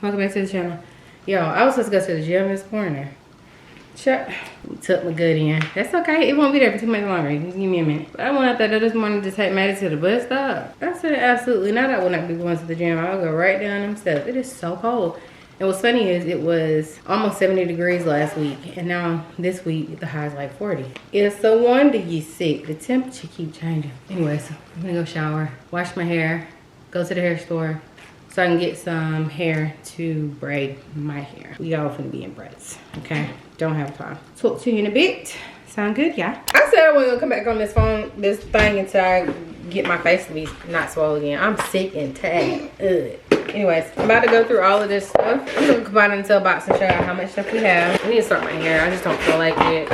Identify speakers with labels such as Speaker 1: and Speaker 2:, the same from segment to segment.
Speaker 1: Welcome back to the channel. Yo, I was supposed to go to the gym this morning. Took my good in. That's okay. It won't be there for too much longer. Just give me a minute. But I went out there this morning to take Maddie to the bus stop. I said absolutely not. I will not be going to the gym. I'll go right down them steps. It is so cold. And what's funny is it was almost 70 degrees last week. And now this week the high is like 40. It's a wonder you sick. The temperature keep changing. Anyway, so I'm gonna go shower, wash my hair, go to the hair store so I can get some hair to braid my hair. We all finna be in braids, okay? Don't have time. Talk to you in a bit. Sound good, yeah? I said I wasn't gonna come back on this thing until I get my face to be not swollen again. I'm sick and tired. Ugh. Anyways, I'm about to go through all of this stuff. I'm gonna combine it into a box and show you how much stuff we have. I need to start my hair. I just don't feel like it.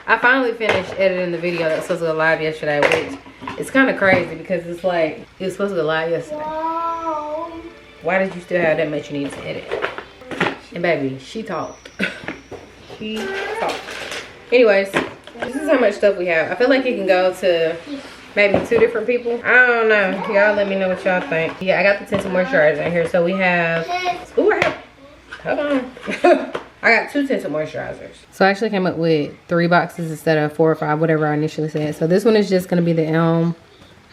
Speaker 1: I finally finished editing the video that was supposed to go live yesterday, which is kind of crazy because it's like, it was supposed to go live yesterday. Why did you still have that much you need to edit? And baby, she talked. She talked. Anyways, this is how much stuff we have. I feel like it can go to maybe 2 different people. I don't know. Y'all let me know what y'all think. Yeah, I got the tinted moisturizer in here. So we have, ooh, hold on. I got 2 tinted moisturizers. So I actually came up with 3 boxes instead of 4 or 5, whatever I initially said. So this one is just gonna be the Elm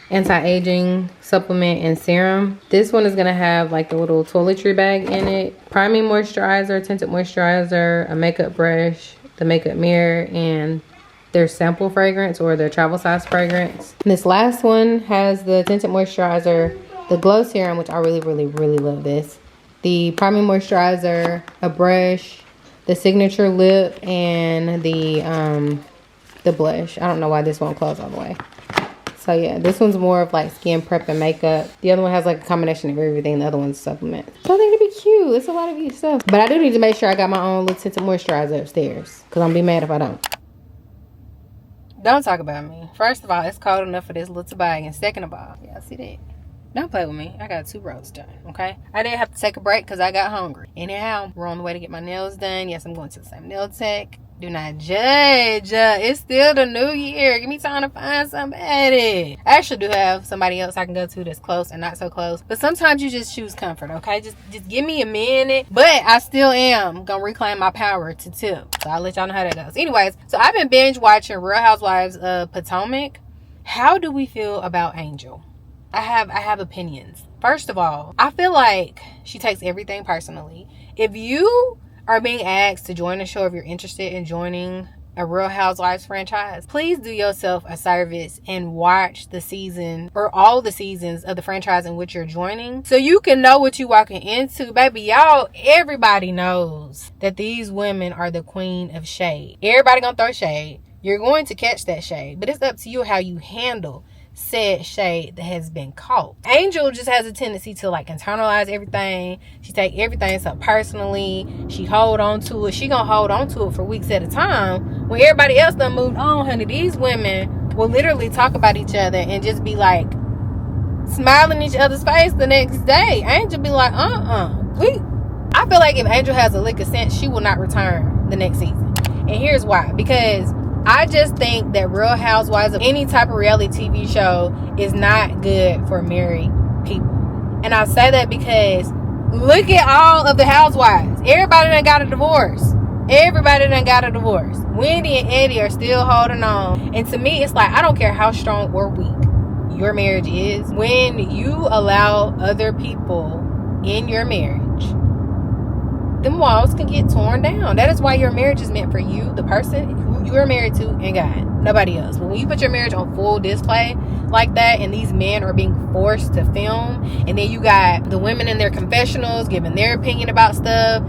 Speaker 1: anti-aging supplement and serum. This one is gonna have like the little toiletry bag in it, priming moisturizer, tinted moisturizer, a makeup brush, the makeup mirror, and their sample fragrance or their travel size fragrance. And this last one has the tinted moisturizer, the glow serum, which I really love this, the priming moisturizer, a brush, the signature lip, and the blush. I don't know why this won't close all the way. So yeah, this one's more of like skin prep and makeup. The other one has like a combination of everything. The other one's supplement. So I think it'd be cute. It's a lot of cute stuff. But I do need to make sure I got my own little tinted moisturizer upstairs, because I'm gonna be mad if I don't. Don't talk about me. First of all, it's cold enough for this little bag. And second of all, yeah, see that? Don't play with me. I got 2 rows done, okay? I didn't have to take a break because I got hungry. Anyhow, we're on the way to get my nails done. Yes, I'm going to the same nail tech. Do not judge. It's still the new year. Give me time to find somebody. I actually do have somebody else I can go to that's close and not so close. But sometimes you just choose comfort, okay? Just give me a minute. But I still am going to reclaim my power to tip. So I'll let y'all know how that goes. Anyways, so I've been binge watching Real Housewives of Potomac. How do we feel about Angel? I have opinions. First of all, I feel like she takes everything personally. If you are being asked to join the show, if you're interested in joining a Real Housewives franchise, please do yourself a service and watch the season or all the seasons of the franchise in which you're joining, so you can know what you're walking into. Baby, y'all, everybody knows that these women are the queen of shade. Everybody gonna throw shade. You're going to catch that shade, but it's up to you how you handle said shade that has been caught. Angel just has a tendency to like internalize everything. She take everything so personally. She hold on to it. She gonna hold on to it for weeks at a time. When everybody else done moved on, honey, these women will literally talk about each other and just be like smiling in each other's face the next day. Angel be like, I feel like if Angel has a lick of sense, she will not return the next season. And here's why. Because I just think that Real Housewives of any type of reality TV show is not good for married people. And I say that because look at all of the housewives. Everybody done got a divorce. Wendy and Eddie are still holding on. And to me, it's like, I don't care how strong or weak your marriage is. When you allow other people in your marriage, them walls can get torn down. That is why your marriage is meant for you, the person who you are married to, and God, nobody else. But when you put your marriage on full display like that, and these men are being forced to film, and then you got the women in their confessionals giving their opinion about stuff,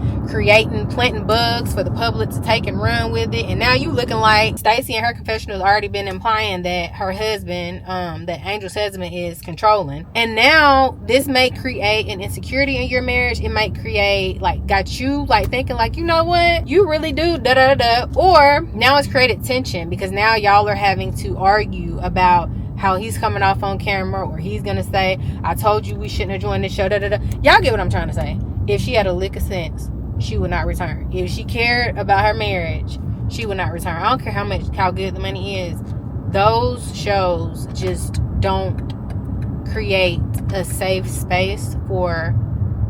Speaker 1: planting bugs for the public to take and run with it, and now you looking like Stacey in her confessionals already been implying that her husband, that Angel's husband, is controlling. And now this may create an insecurity in your marriage. It might create got you thinking you know what, you really do da da da da. Or now it's created tension because now y'all are having to argue about how he's coming off on camera, or he's gonna say, I told you we shouldn't have joined this show, da da da. Y'all get what I'm trying to say. If she had a lick of sense, she would not return. If she cared about her marriage, she would not return. I don't care how good the money is. Those shows just don't create a safe space for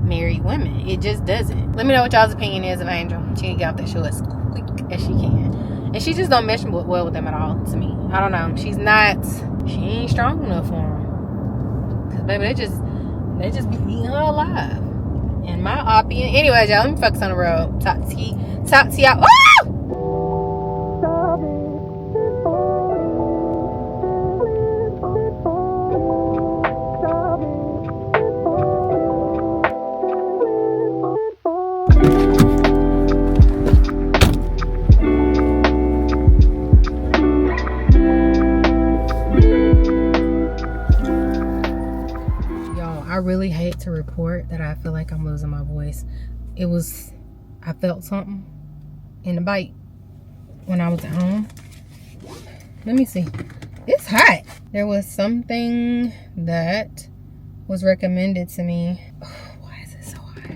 Speaker 1: married women. It just doesn't. Let me know what y'all's opinion is of Angel. She can get off that show as quick as she can. And she just don't mesh well with them at all, to me. I don't know. She ain't strong enough for them. Because, baby, they just be eating her alive. In my opinion. Anyways, y'all, let me focus on the road. Talk to y'all. Woo! I really hate to report that I feel like I'm losing my voice. I felt something in the bite when I was at home. Let me see. It's hot. There was something that was recommended to me. Oh, why is it so hot?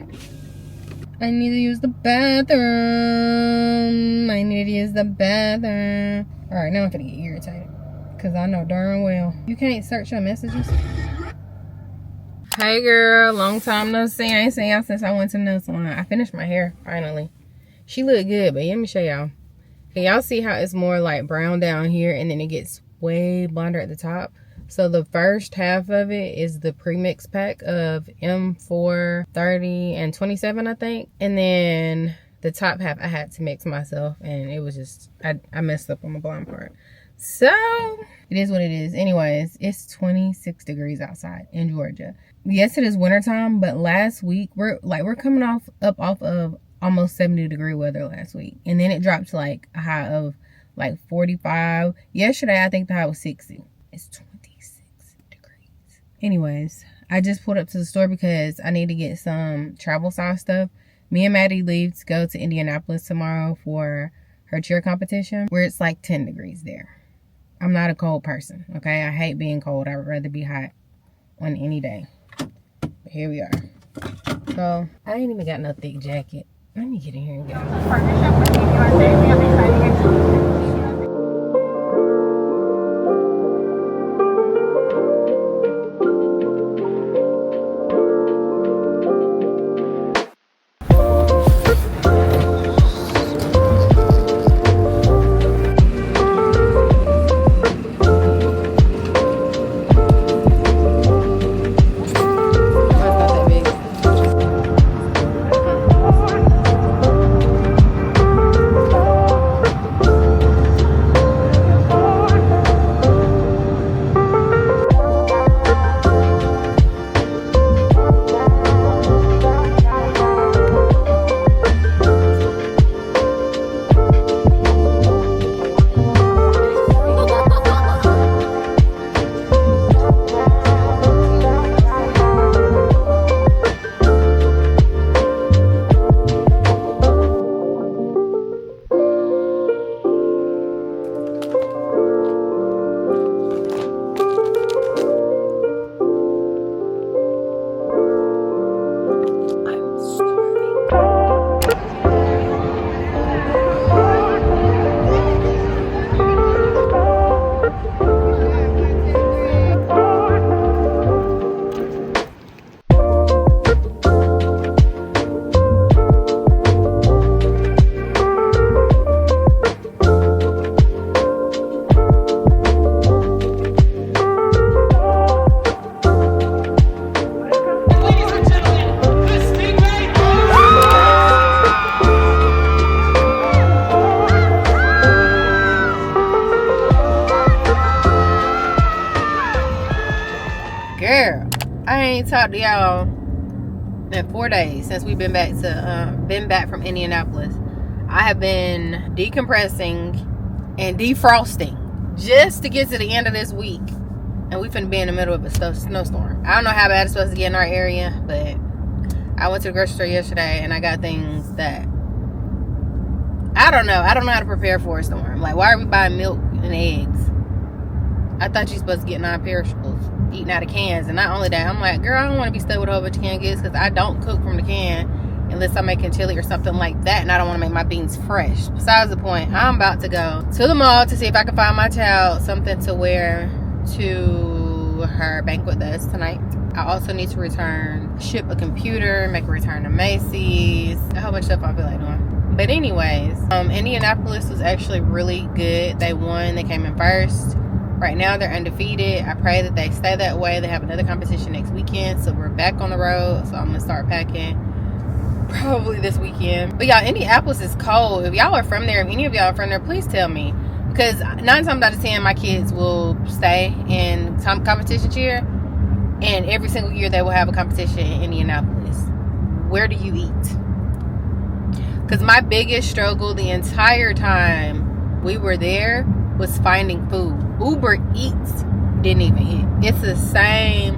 Speaker 1: I need to use the bathroom. All right, now I'm gonna get irritated because I know darn well you can't search your messages. Hey girl, long time no see. I ain't seen y'all since I went to the nail salon. I finished my hair finally. She looked good, but let me show y'all. Can y'all see how it's more like brown down here and then it gets way blonder at the top? So the first half of it is the premix pack of M4, 30, and 27, I think. And then the top half I had to mix myself, and it was just, I messed up on the blonde part. So it is what it is. Anyways, it's 26 degrees outside in Georgia. Yes, it is wintertime, but last week we're coming off of almost 70-degree weather last week, and then it dropped to like a high of like 45. Yesterday I think the high was 60. It's 26 degrees. Anyways, I just pulled up to the store because I need to get some travel size stuff. Me and Maddie leave to go to Indianapolis tomorrow for her cheer competition, where it's like 10 degrees there. I'm not a cold person, okay? I hate being cold. I would rather be hot on any day. But here we are. So, I ain't even got no thick jacket. Let me get in here and get Girl, I ain't talked to y'all in 4 days since we've been back from Indianapolis. I have been decompressing and defrosting just to get to the end of this week, and we finna be in the middle of a snowstorm. I don't know how bad it's supposed to get in our area, but I went to the grocery store yesterday and I got things that I don't know how to prepare for a storm. Like, why are we buying milk and eggs? I thought you're supposed to get non-perishables, eating out of cans. And not only that, I'm like, girl, I don't want to be stuck with a whole bunch of canned goods because I don't cook from the can unless I'm making chili or something like that, and I don't want to make my beans fresh. Besides the point, I'm about to go to the mall to see if I can find my child something to wear to her banquet that's tonight. I also need to ship a computer, make a return to Macy's, a whole bunch of stuff I feel like doing. But anyways, Indianapolis was actually really good. They won. They came in first. Right now they're undefeated. I pray that they stay that way. They have another competition next weekend, so we're back on the road. So I'm gonna start packing probably this weekend. But y'all, Indianapolis is cold. If y'all are from there, if any of y'all are from there, please tell me, because 9 times out of 10 my kids will stay in some competition cheer, and every single year they will have a competition in Indianapolis. Where do you eat? Because my biggest struggle the entire time we were there was finding food. Uber Eats didn't even hit. It's the same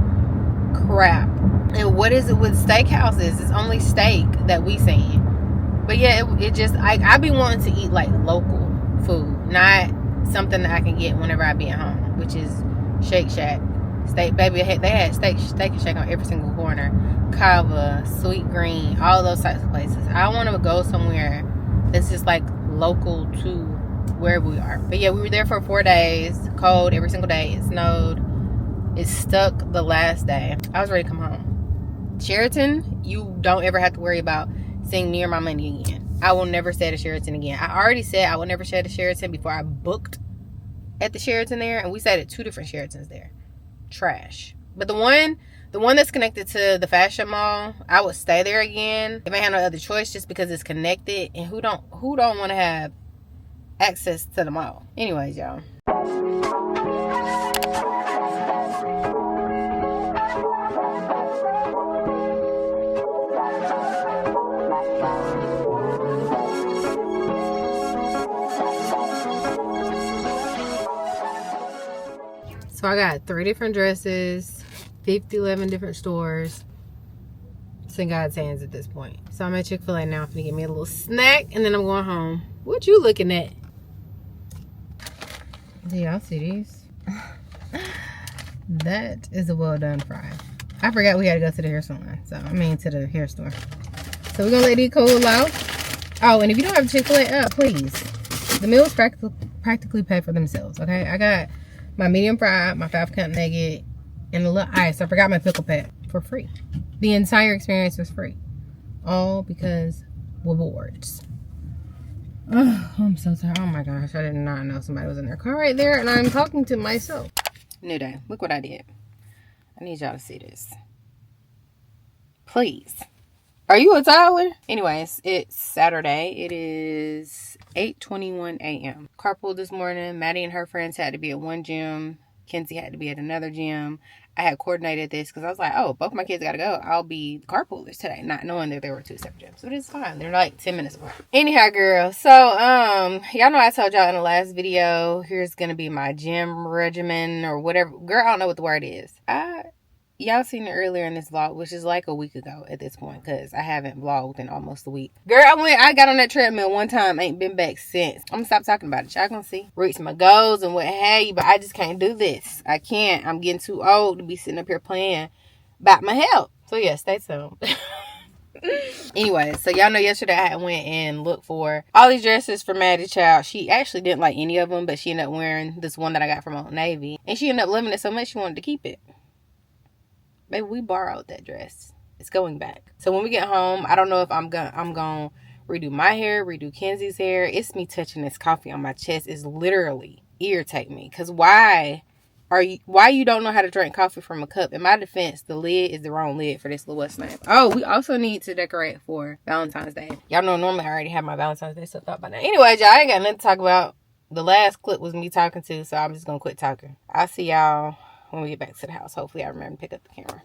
Speaker 1: crap. And what is it with steakhouses? It's only steak that we seen. But yeah, it just, I be wanting to eat like local food, not something that I can get whenever I be at home, which is Shake Shack. Steak, baby, they had steak and shake on every single corner. Kava, Sweet Green, all those types of places. I want to go somewhere that's just like local to where we are. But yeah, we were there for 4 days. Cold every single day. It snowed. It stuck the last day. I was ready to come home. Sheraton, you don't ever have to worry about seeing me or my money again. I will never stay at a Sheraton again. I already said I would never stay at a Sheraton before I booked at the Sheraton there, and we stayed at 2 different Sheratons there. Trash. But the one that's connected to the fashion mall, I would stay there again if I had no other choice, just because it's connected. And who don't want to have access to the mall? Anyways, y'all. So I got 3 different dresses, 11 different stores. It's in God's hands at this point. So I'm at Chick-fil-A now. I'm gonna get me a little snack, and then I'm going home. What you looking at? Do y'all see these? That is a well done fry. I forgot we had to go to the hair salon. To the hair store. So we're gonna let these cool off. Oh, and if you don't have Chick-fil-A, please. The meals practically pay for themselves. Okay, I got my medium fry, my 5-count nugget, and a little ice. I forgot my pickle pack for free. The entire experience was free. All because rewards. Oh, I'm so tired. Oh my gosh, I did not know somebody was in their car right there, and I'm talking to myself. New day. Look what I did. I need y'all to see this. Please. Are you a Tyler? Anyways, it's Saturday. It is 8:21 a.m. Carpool this morning. Maddie and her friends had to be at one gym. Kenzie had to be at another gym. I had coordinated this because I was like, oh, both my kids got to go. I'll be the carpoolers today, not knowing that there were 2 separate gyms. But it's fine. They're like 10 minutes apart. Anyhow, girl. So, y'all know I told y'all in the last video, here's going to be my gym regimen or whatever. Girl, I don't know what the word is. Y'all seen it earlier in this vlog, which is like a week ago at this point, because I haven't vlogged in almost a week. Girl, I got on that treadmill one time, ain't been back since. I'm gonna stop talking about it. Y'all gonna see. Reach my goals and what have you, but I just can't do this. I can't. I'm getting too old to be sitting up here playing about my health. So yeah, stay tuned. Anyway, so y'all know yesterday I went and looked for all these dresses for Maddie Child. She actually didn't like any of them, but she ended up wearing this one that I got from Old Navy. And she ended up loving it so much she wanted to keep it. Baby, we borrowed that dress. It's going back. So when we get home, I don't know if I'm gonna redo my hair, redo Kenzie's hair. It's me touching this coffee on my chest is literally irritating me. Cause why you don't know how to drink coffee from a cup? In my defense, the lid is the wrong lid for this little what's name. Oh, we also need to decorate for Valentine's Day. Y'all know normally I already have my Valentine's Day stuff out by now. Anyways, y'all, I ain't got nothing to talk about. The last clip was me talking to, so I'm just gonna quit talking. I'll see y'all when we get back to the house. Hopefully I remember to pick up the camera.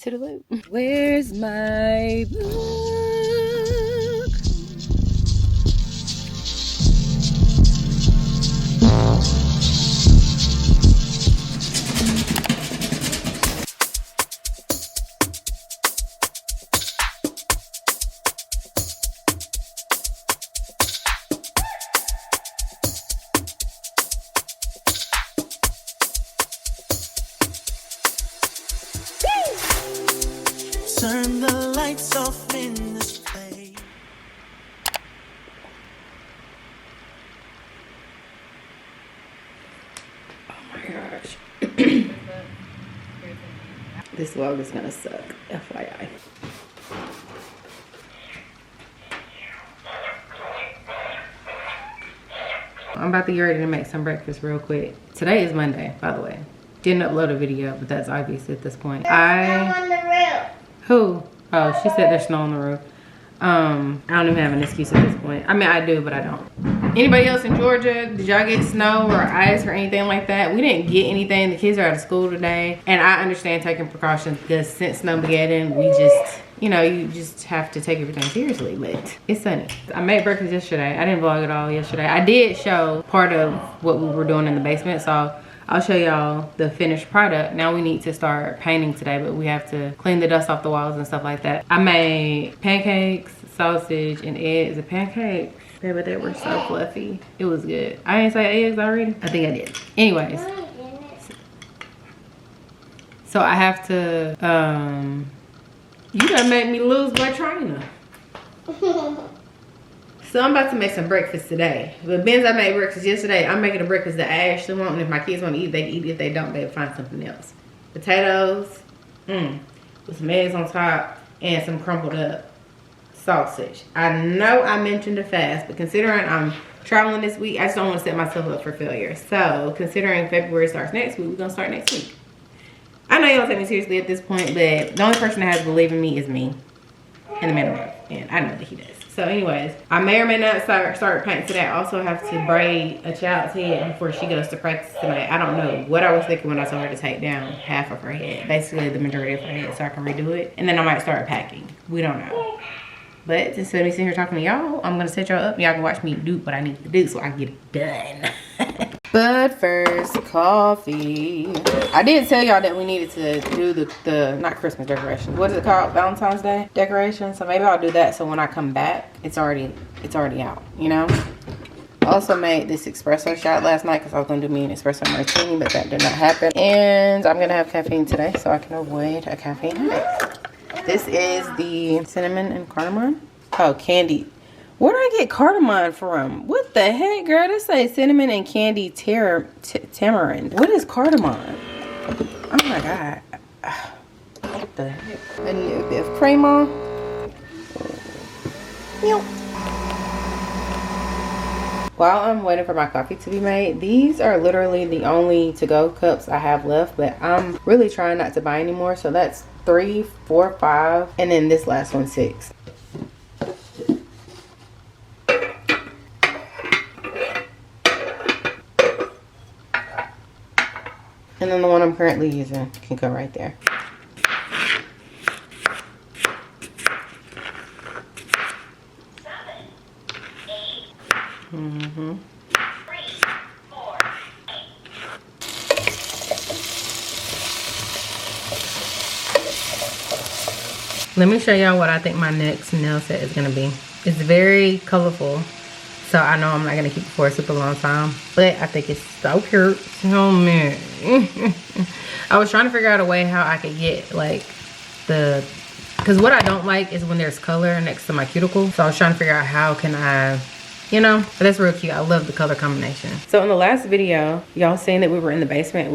Speaker 1: To the loop. Where's my book?
Speaker 2: Turn the lights off in this place.
Speaker 1: Oh my gosh. This vlog is gonna suck, FYI. I'm about to get ready to make some breakfast real quick. Today is Monday, by the way. Didn't upload a video, but that's obvious at this point.
Speaker 3: There's snow on the roof.
Speaker 1: Who? Oh, she said there's snow on the roof. I don't even have an excuse at this point. I mean, I do, but I don't. Anybody else in Georgia, did y'all get snow or ice or anything like that? We didn't get anything. The kids are out of school today. And I understand taking precautions because since Snowmageddon, we just, you know, you just have to take everything seriously. But it's sunny. I made breakfast yesterday. I didn't vlog at all yesterday. I did show part of what we were doing in the basement. So I'll show y'all the finished product. Now we need to start painting today, but we have to clean the dust off the walls and stuff like that. I made pancakes, sausage, and eggs. The pancakes, baby, they were so fluffy. It was good. I didn't say eggs already? I think I did. Anyways. So I have to, you done made me lose my trainer. So I'm about to make some breakfast today. But Ben's I made breakfast yesterday. I'm making a breakfast that I actually want. And if my kids want to eat, they can eat. If they don't, they'll find something else. Potatoes, with some eggs on top and some crumpled up sausage. I know I mentioned a fast, but considering I'm traveling this week, I just don't want to set myself up for failure. So considering February starts next week, we're going to start next week. I know you don't take me seriously at this point, but the only person that has to believe in me is me and the man above. And I know that he does. So anyways, I may or may not start painting today. I also have to braid a child's head before she goes to practice tonight. I don't know what I was thinking when I told her to take down half of her head. Basically the majority of her head so I can redo it. And then I might start packing. We don't know. But instead of me sitting here talking to y'all, I'm gonna set y'all up. Y'all can watch me do what I need to do so I can get it done. But first, coffee. I did tell y'all that we needed to do the not Christmas decorations. What is it called? Valentine's Day decoration. So maybe I'll do that so when I come back, it's already out, you know? I also made this espresso shot last night because I was gonna do me an espresso martini, but that did not happen. And I'm gonna have caffeine today so I can avoid a caffeine headache. This is the cinnamon and cardamom. Oh, candy. Where did I get cardamom from? What the heck, girl? This say cinnamon and candy tamarind. What is cardamom? Oh my God. What the heck? A little bit of crema. While I'm waiting for my coffee to be made, these are literally the only to-go cups I have left, but I'm really trying not to buy anymore. So that's 3, 4, 5, and then this last one 6. And then the one I'm currently using can go right there. Let me show y'all what I think my next nail set is gonna be. It's very colorful, so I know I'm not gonna keep it for a super long time, but I think it's so cute. Oh man. I was trying to figure out a way how I could get like because what I don't like is when there's color next to my cuticle. So I was trying to figure out how can I, you know, but that's real cute. I love the color combination. So in the last video, y'all seen that we were in the basement. I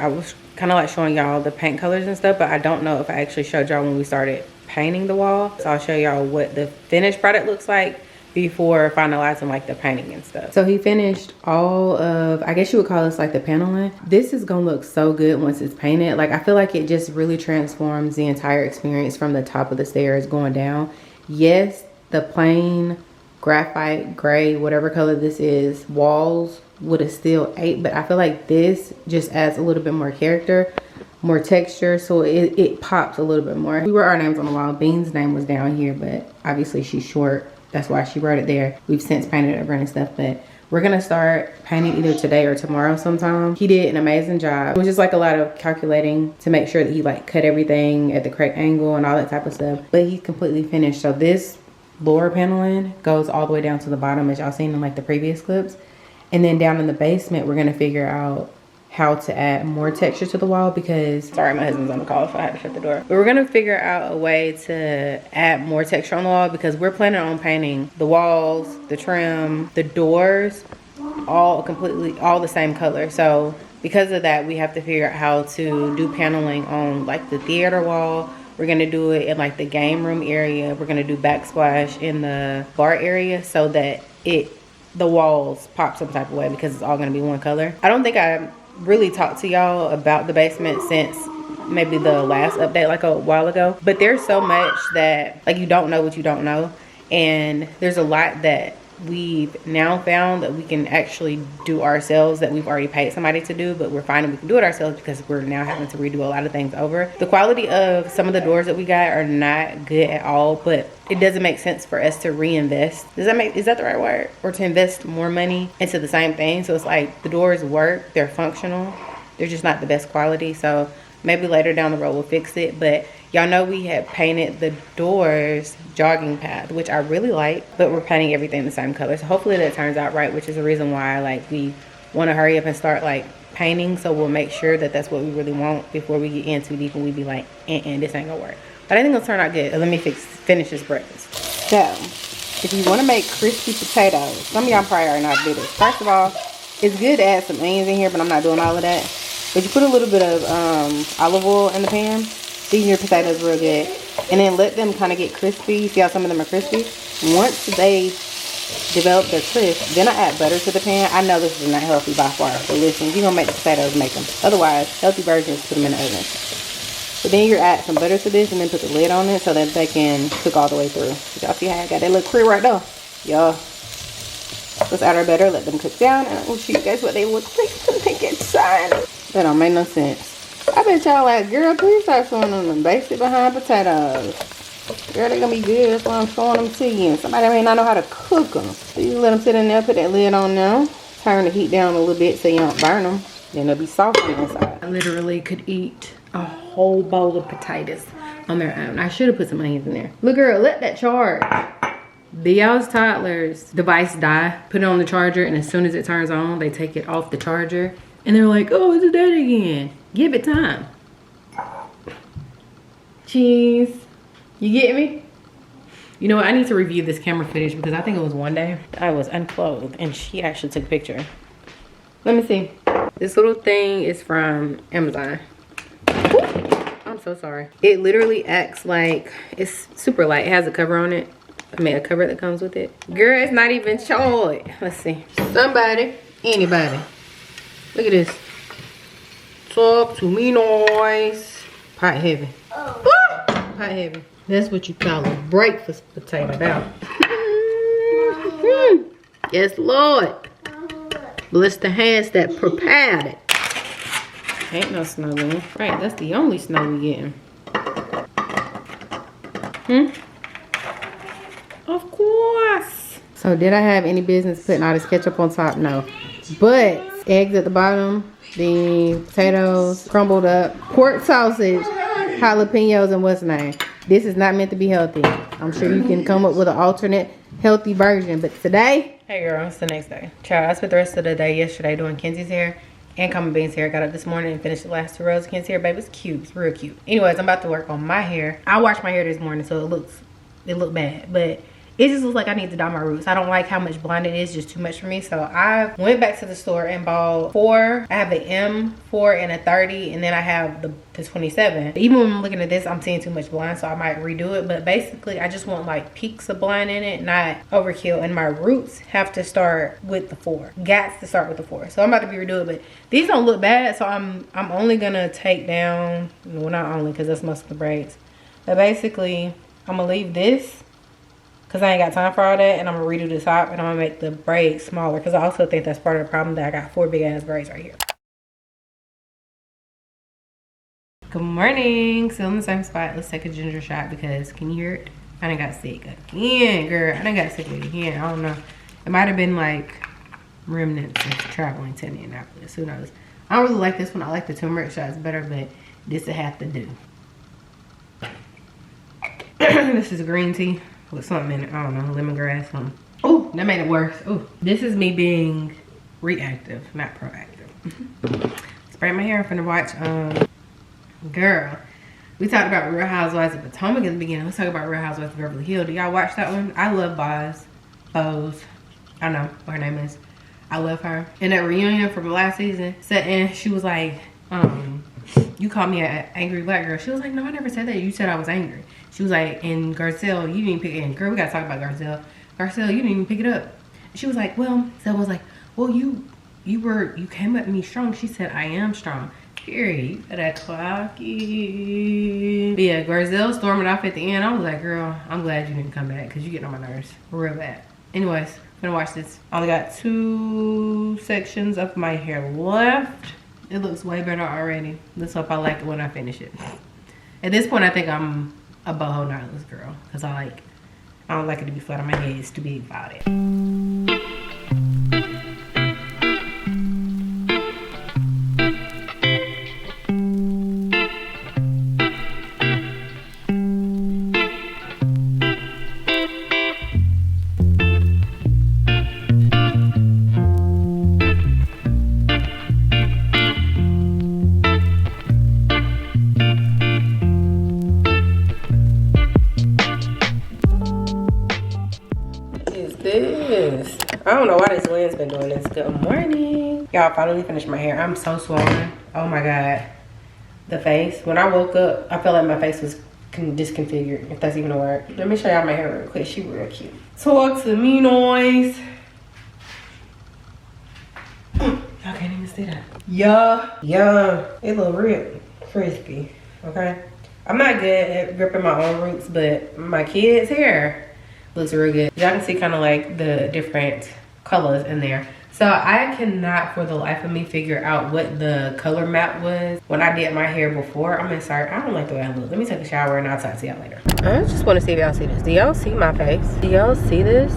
Speaker 1: was kind of like showing y'all the paint colors and stuff, but I don't know if I actually showed y'all when we started painting the wall. So I'll show y'all what the finished product looks like before finalizing like the painting and stuff. So he finished all of, I guess you would call this like the paneling. This is gonna look so good once it's painted. Like I feel like it just really transforms the entire experience from the top of the stairs going down. Yes, the plain graphite gray, whatever color this is, walls would have still ate, but I feel like this just adds a little bit more character, more texture, so it pops a little bit more. We wrote our names on the wall. Bean's name was down here, but obviously she's short. That's why she wrote it there. We've since painted over and stuff, but we're gonna start painting either today or tomorrow sometime. He did an amazing job. It was just like a lot of calculating to make sure that he like cut everything at the correct angle and all that type of stuff, but he's completely finished. So this lower paneling goes all the way down to the bottom, as y'all seen in like the previous clips. And then down in the basement, we're gonna figure out how to add more texture to the wall because, sorry, my husband's on the call, so I had to shut the door. But we're gonna figure out a way to add more texture on the wall because we're planning on painting the walls, the trim, the doors, all the same color. So because of that, we have to figure out how to do paneling on like the theater wall. We're gonna do it in like the game room area. We're gonna do backsplash in the bar area so that the walls pop some type of way because it's all gonna be one color. I don't think I really talked to y'all about the basement since maybe the last update like a while ago, but there's so much that like you don't know what you don't know, and there's a lot that we've now found that we can actually do ourselves that we've already paid somebody to do, but we're finding we can do it ourselves because we're now having to redo a lot of things over. The quality of some of the doors that we got are not good at all, but it doesn't make sense for us to reinvest. Is that the right word? Or to invest more money into the same thing. So it's like the doors work, they're functional, they're just not the best quality. So maybe later down the road we'll fix it. But y'all know we had painted the doors jogging path, which I really like, but we're painting everything the same color. So hopefully that turns out right, which is the reason why like we want to hurry up and start like painting. So we'll make sure that that's what we really want before we get in too deep and we be like, this ain't gonna work. But I think it'll turn out good. Let me finish this breakfast. So if you want to make crispy potatoes, some of y'all probably already know how to do this. First of all, it's good to add some onions in here, but I'm not doing all of that. But you put a little bit of olive oil in the pan, season your potatoes real good, and then let them kind of get crispy. See how some of them are crispy? Once they develop their crisp, then I add butter to the pan. I know this is not healthy by far, but listen, if you're going to make the potatoes, make them. Otherwise, healthy versions, put them in the oven. But then you add some butter to this and then put the lid on it so that they can cook all the way through. Y'all see how I got that little crisp right there? Y'all. Let's add our butter, let them cook down, and I'll show you guys what they look like when they get done. That don't make no sense. I bet y'all like, girl, please stop showing them the basic behind potatoes. Girl, they're gonna be good. That's why I'm showing them to you. Somebody may not know how to cook them. So you let them sit in there, put that lid on now. Turn the heat down a little bit so you don't burn them. Then they'll be soft on the inside. I literally could eat a whole bowl of potatoes on their own. I should have put some onions in there. Look, girl, let that charge. Y'all's toddler's device die. Put it on the charger, and as soon as it turns on, they take it off the charger. And they're like, oh, it's dead again. Give it time. Cheese. You get me? You know what? I need to review this camera footage because I think it was one day I was unclothed and she actually took a picture. Let me see. This little thing is from Amazon. Ooh, I'm so sorry. It literally acts like it's super light. It has a cover on it. I mean, a cover that comes with it. Girl, it's not even charged. Let's see. Somebody, anybody. Look at this. Talk to me, noise. Pot heavy. Oh. Pot heavy. That's what you call a breakfast potato now. Yes, Lord. Bless the hands that prepared it. Ain't no snow in. Right, that's the only snow we getting. Of course. So did I have any business putting all this ketchup on top? No. But eggs at the bottom, the potatoes crumbled up, pork sausage, jalapenos, and what's the name? This is not meant to be healthy. I'm sure you can come up with an alternate healthy version. But today, hey girl, it's the next day. Child, I spent the rest of the day yesterday doing Kenzie's hair and Common Bean's hair. Got up this morning and finished the last 2 rows of Kenzie's hair. Baby, it's cute. It's real cute. Anyways, I'm about to work on my hair. I washed my hair this morning, so it looked bad. But it just looks like I need to dye my roots. I don't like how much blonde it is, just too much for me. So I went back to the store and bought 4. I have the M4 and a 30, and then I have the 27. Even when I'm looking at this, I'm seeing too much blonde, so I might redo it. But basically, I just want like peaks of blonde in it, not overkill. And my roots have to start with the 4. Got to start with the 4. So I'm about to redo it, but these don't look bad. So I'm only gonna take down, well, not only, because that's most of the braids. But basically, I'm gonna leave this, because I ain't got time for all that, and I'm gonna redo the top, and I'm gonna make the braids smaller, because I also think that's part of the problem that I got 4 big ass braids right here. Good morning. Still in the same spot. Let's take a ginger shot because, can you hear it? I done got sick again, girl. I done got sick again. I don't know. It might have been like remnants of traveling to Indianapolis. Who knows? I don't really like this one. I like the turmeric shots better, but this will have to do. This is green tea with something in it. I don't know, lemongrass, something. Oh, that made it worse. Oh, this is me being reactive, not proactive. Spray my hair. I'm finna watch, girl, we talked about Real Housewives of Potomac in the beginning. Let's talk about Real Housewives of Beverly Hills. Do y'all watch that one? I love Boz. I don't know what her name is. I love her. In that reunion from last season, and she was like, you called me an angry black girl. She was like, no, I never said that. You said I was angry. She was like, and Garcelle, you didn't even pick it. And girl, we gotta talk about Garcelle. Garcelle, you didn't even pick it up. She was like, well, so I was like, well, you came at me strong. She said, I am strong. Period. That clocky. But yeah, Garcelle storming off at the end. I was like, girl, I'm glad you didn't come back because you getting on my nerves real bad. Anyways, I'm gonna watch this. I only got 2 sections of my hair left. It looks way better already. Let's hope I like it when I finish it. At this point, I think I'm a boho knotless girl because I don't like it to be flat on my head. It's too big about it. I don't know why this wind's been doing this. Good morning. Y'all, finally finished my hair. I'm so swollen. Oh my God. The face. When I woke up, I felt like my face was disconfigured, if that's even a word. Let me show y'all my hair real quick. She real cute. Talk to me, noise. Y'all can't even see that. Yeah. It look real crispy, okay? I'm not good at gripping my own roots, but my kids' hair looks real good. Y'all can see kind of like the different colors in there. So I cannot for the life of me figure out what the color map was when I did my hair before. I'm gonna start. I don't like the way I look. Let me take a shower and I'll talk to y'all later. I just want to see if y'all see this. Do y'all see my face? Do y'all see this?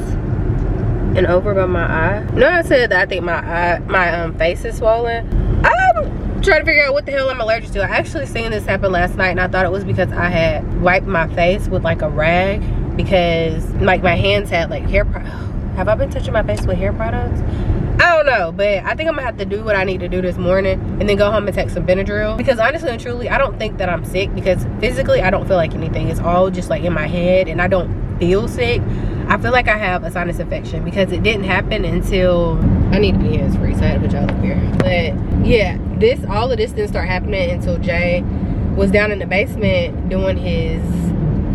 Speaker 1: And over by my eye. You know I said that I think my face is swollen. I'm trying to figure out what the hell I'm allergic to. I actually seen this happen last night and I thought it was because I had wiped my face with like a rag because like my hands had like hair have I been touching my face with hair products? I don't know, but I think I'm gonna have to do what I need to do this morning and then go home and take some Benadryl because honestly and truly I don't think that I'm sick because physically I don't feel like anything. It's all just like in my head and I don't feel sick. I feel like I have a sinus infection because it didn't happen until I need to be hands free, so I had to put y'all up here. But yeah, all of this didn't start happening until Jay was down in the basement doing his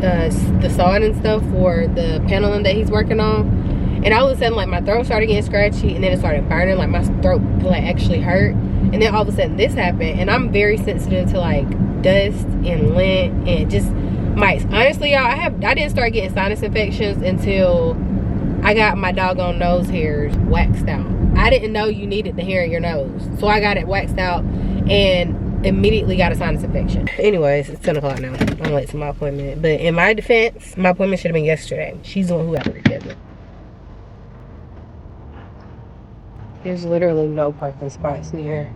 Speaker 1: the sawing and stuff for the paneling that he's working on. And all of a sudden, like, my throat started getting scratchy and then it started burning, like my throat like actually hurt. And then all of a sudden this happened, and I'm very sensitive to like dust and lint and just mites. Honestly, y'all, I didn't start getting sinus infections until I got my doggone nose hairs waxed out. I didn't know you needed the hair in your nose, so I got it waxed out and immediately got a sinus infection. Anyways, it's 10 o'clock now. I'm late to my appointment, but in my defense, my appointment should have been yesterday. She's the one who got rescheduled. There's literally no parking spots here.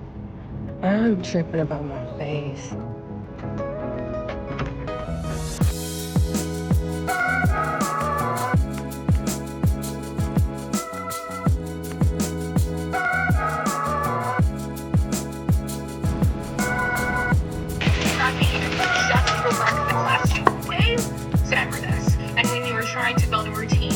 Speaker 1: I'm tripping about my face.
Speaker 4: Trying to build a routine.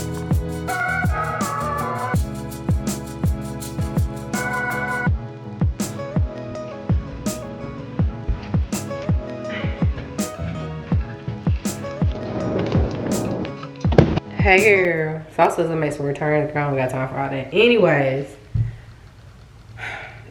Speaker 1: Hey girl, Salsa's makes a return. I don't got time for all that. Anyways,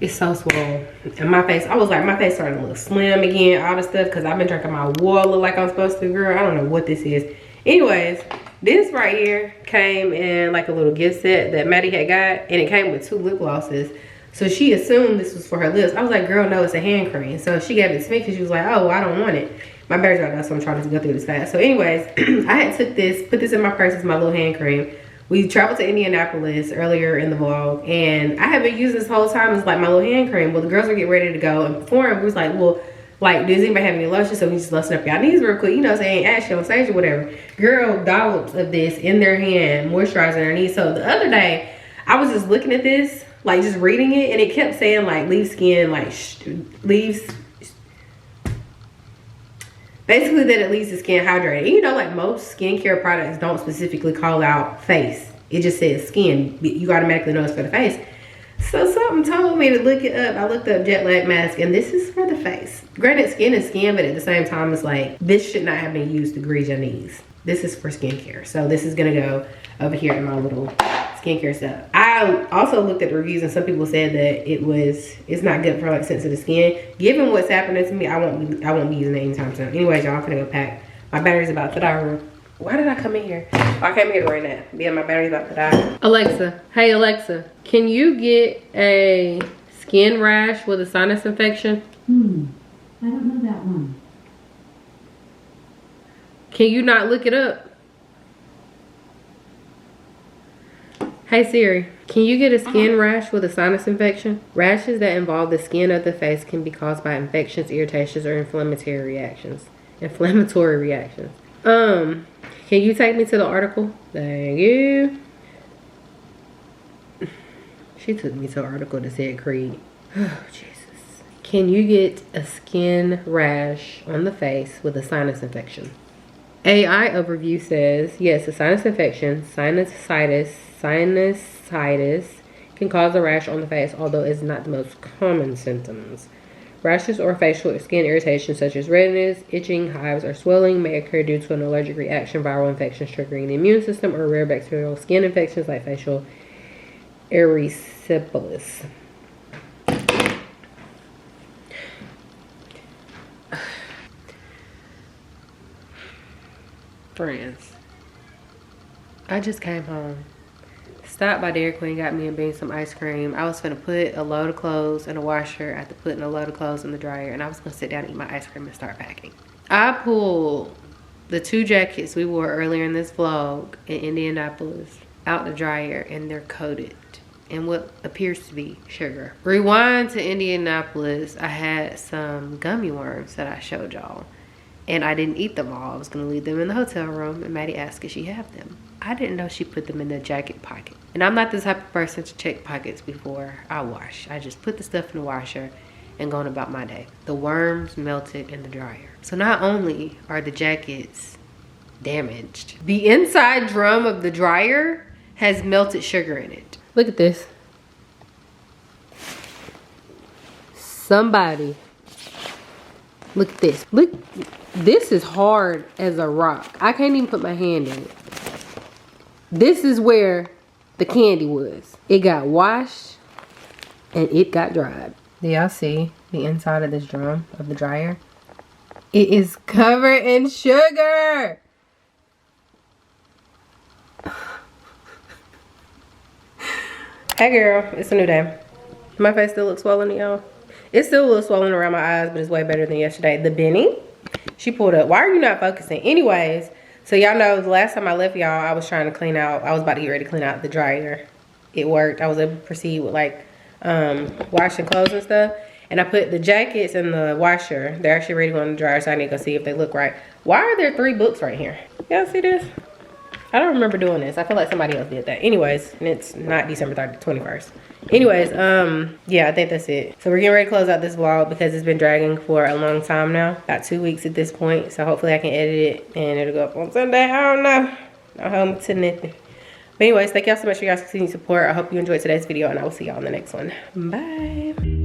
Speaker 1: it's so swole. And my face, I was like, my face started to look slim again, all this stuff, because I've been drinking my water like I'm supposed to, girl. I don't know what this is. Anyways, this right here came in like a little gift set that Maddie had got, and it came with 2 lip glosses. So she assumed this was for her lips. I was like, girl, no, it's a hand cream. So she gave it to me because she was like, oh, well, I don't want it. My battery's out now, so I'm trying to go through this fast. So anyways, I had took this, put this in my purse as my little hand cream. We traveled to Indianapolis earlier in the vlog, and I had been using this whole time as like my little hand cream. Well, the girls were getting ready to go and perform. We was like, well, like, does anybody have any lotion? So we just lotion up y'all knees real quick, you know, saying actually on stage or whatever. Girl, dollops of this in their hand, moisturizing their knees. So the other day, I was just looking at this, like just reading it, and it kept saying like leave skin, like leaves, basically that it leaves the skin hydrated. And you know, like most skincare products don't specifically call out face. It just says skin. You automatically know it's for the face. So something told me to look it up. I looked up jet lag mask, and this is for the face. Granted, skin is skin, but at the same time, it's like, this should not have been used to grease your knees. This is for skincare. So this is gonna go over here in my little skincare stuff. I also looked at the reviews, and some people said that it's not good for like sensitive skin. Given what's happening to me, I won't be using it anytime soon. Anyways, y'all, I'm gonna go pack. My battery's about to die. Why did I come in here? Oh, I came here right now. Yeah, my battery's about to die. Alexa, hey Alexa, can you get a skin rash with a sinus infection?
Speaker 4: I don't know that one.
Speaker 1: Can you not look it up? Hey Siri, can you get a skin rash with a sinus infection? Rashes that involve the skin of the face can be caused by infections, irritations, or inflammatory reactions. Can you take me to the article? Thank you. She took me to an article that said Creed. Oh, Jesus. Can you get a skin rash on the face with a sinus infection? AI overview says, yes, a sinus infection, sinusitis can cause a rash on the face, although it's not the most common symptoms. Rashes or facial skin irritations such as redness, itching, hives, or swelling may occur due to an allergic reaction, viral infections triggering the immune system, or rare bacterial skin infections like facial erysipelas. Friends, I just came home. Stopped by Dairy Queen, got me and Bean some ice cream. I was gonna put a load of clothes in a washer after putting a load of clothes in the dryer, and I was gonna sit down and eat my ice cream and start packing. I pulled the 2 jackets we wore earlier in this vlog in Indianapolis out the dryer, and they're coated in what appears to be sugar. Rewind to Indianapolis, I had some gummy worms that I showed y'all, and I didn't eat them all. I was gonna leave them in the hotel room, and Maddie asked if she have them. I didn't know she put them in the jacket pocket. And I'm not the type of person to check pockets before I wash. I just put the stuff in the washer and go on about my day. The worms melted in the dryer. So not only are the jackets damaged, the inside drum of the dryer has melted sugar in it. Look at this. Somebody, look at this. Look, this is hard as a rock. I can't even put my hand in it. This is where the candy was. It got washed and it got dried. Do y'all see the inside of this drum of the dryer? It is covered in sugar. Hey girl, it's a new day. My face still looks swollen to y'all. It's still a little swollen around my eyes, but it's way better than yesterday. The Benny, she pulled up. Why are you not focusing? Anyways, so y'all know the last time I left y'all, I was trying to clean out. I was about to get ready to clean out the dryer. It worked. I was able to proceed with like washing clothes and stuff. And I put the jackets in the washer. They're actually ready to go in the dryer, so I need to go see if they look right. Why are there 3 books right here? Y'all see this? I don't remember doing this. I feel like somebody else did that. Anyways, and it's not December 21st. Anyways, yeah, I think that's it. So we're getting ready to close out this vlog because it's been dragging for a long time now. About 2 weeks at this point. So hopefully I can edit it and it'll go up on Sunday. I don't know. Don't hold me to nothing. But anyways, thank y'all so much for y'all's continued support. I hope you enjoyed today's video, and I will see y'all in the next one. Bye.